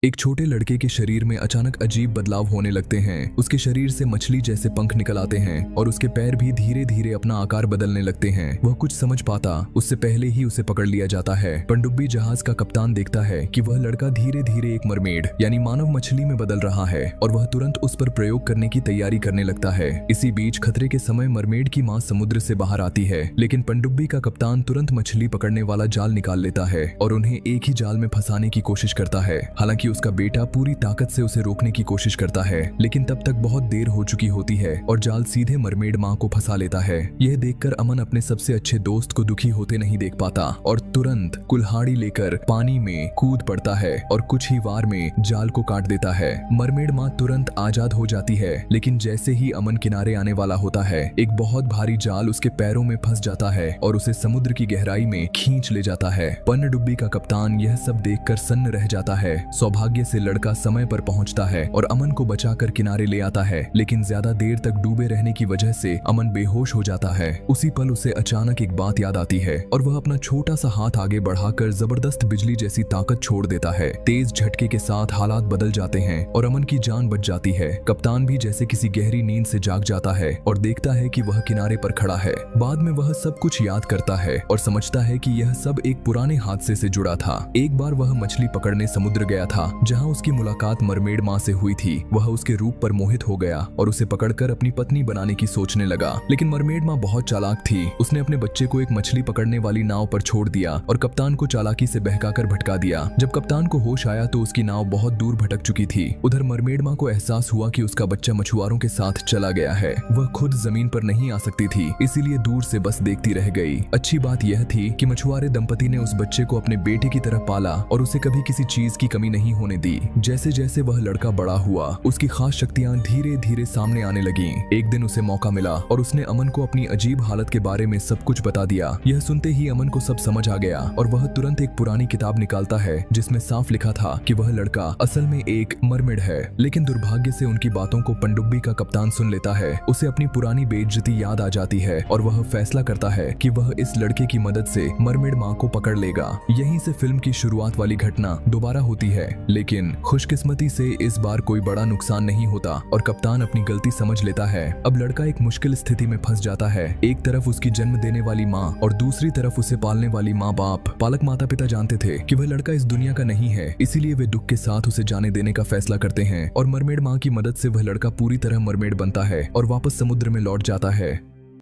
एक छोटे लड़के के शरीर में अचानक अजीब बदलाव होने लगते हैं। उसके शरीर से मछली जैसे पंख निकल आते हैं और उसके पैर भी धीरे धीरे अपना आकार बदलने लगते हैं। वह कुछ समझ पाता उससे पहले ही उसे पकड़ लिया जाता है। पनडुब्बी जहाज का कप्तान देखता है कि वह लड़का धीरे धीरे एक मरमेड यानी मानव मछली में बदल रहा है और वह तुरंत उस पर प्रयोग करने की तैयारी करने लगता है। इसी बीच खतरे के समय मरमेड की मां समुद्र से बाहर आती है, लेकिन पनडुब्बी का कप्तान तुरंत मछली पकड़ने वाला जाल निकाल लेता है और उन्हें एक ही जाल में फंसाने की कोशिश करता है। हालांकि उसका बेटा पूरी ताकत से उसे रोकने की कोशिश करता है, लेकिन तब तक बहुत देर हो चुकी होती है और जाल सीधे मरमेड मां को फंसा लेता है। यह देखकर अमन अपने सबसे अच्छे दोस्त को दुखी होते नहीं देख पाता और तुरंत कुल्हाड़ी लेकर पानी में कूद पड़ता है और कुछ ही वार में जाल को काट देता है। मरमेड मां तुरंत आजाद हो जाती है, लेकिन जैसे ही अमन किनारे आने वाला होता है, एक बहुत भारी जाल उसके पैरों में फंस जाता है और उसे समुद्र की गहराई में खींच ले जाता है। पनडुब्बी का कप्तान यह सब देखकर सन्न रह जाता है। सौभाग्य से लड़का समय पर पहुंचता है और अमन को बचाकर किनारे ले आता है, लेकिन ज्यादा देर तक डूबे रहने की वजह से अमन बेहोश हो जाता है। उसी पल उसे अचानक एक बात याद आती है और वह अपना छोटा सा हाथ आगे बढ़ाकर जबरदस्त बिजली जैसी ताकत छोड़ देता है। तेज झटके के साथ हालात बदल जाते हैं और अमन की जान बच जाती है। कप्तान भी जैसे किसी गहरी नींद से जाग जाता है और देखता है कि वह किनारे पर खड़ा है। बाद में वह सब कुछ याद करता है और समझता है कि यह सब एक पुराने हादसे से जुड़ा था। एक बार वह मछली पकड़ने समुद्र गया था, जहाँ उसकी मुलाकात मरमेड मां से हुई थी। वह उसके रूप पर मोहित हो गया और उसे पकड़कर अपनी पत्नी बनाने की सोचने लगा, लेकिन मरमेड मां बहुत चालाक थी। उसने अपने बच्चे को एक मछली पकड़ने वाली नाव पर छोड़ दिया और कप्तान को चालाकी से बहकाकर भटका दिया। जब कप्तान को होश आया तो उसकी नाव बहुत दूर भटक चुकी थी। उधर मरमेड मां को एहसास हुआ कि उसका बच्चा मछुआरों के साथ चला गया है। वह खुद जमीन पर नहीं आ सकती थी, इसीलिए दूर से बस देखती रह गई। अच्छी बात यह थी कि मछुआरे दंपति ने उस बच्चे को अपने बेटे की तरह पाला और उसे कभी किसी चीज की कमी नहीं होने दी। जैसे जैसे वह लड़का बड़ा हुआ, उसकी खास शक्तियां धीरे धीरे सामने आने लगीं। एक दिन उसे मौका मिला और उसने अमन को अपनी अजीब हालत के बारे में सब कुछ बता दिया। यह सुनते ही अमन को सब समझ आ गया और वह तुरंत एक पुरानी किताब निकालता है जिसमें साफ लिखा था कि वह लड़का असल में एक मरमेड है। लेकिन दुर्भाग्य से उनकी बातों को पनडुब्बी का कप्तान सुन लेता है। उसे अपनी पुरानी बेइज्जती याद आ जाती है और वह फैसला करता है कि वह इस लड़के की मदद से मरमेड मां को पकड़ लेगा। यहीं से फिल्म की शुरुआत वाली घटना दोबारा होती है, लेकिन खुशकिस्मती से इस बार कोई बड़ा नुकसान नहीं होता और कप्तान अपनी गलती समझ लेता है। अब लड़का एक मुश्किल स्थिति में फंस जाता है। एक तरफ उसकी जन्म देने वाली माँ और दूसरी तरफ उसे पालने वाली माँ बाप। पालक माता पिता जानते थे कि वह लड़का इस दुनिया का नहीं है, इसीलिए वे दुख के साथ उसे जाने देने का फैसला करते हैं और मरमेड माँ की मदद से वह लड़का पूरी तरह मरमेड बनता है और वापस समुद्र में लौट जाता है।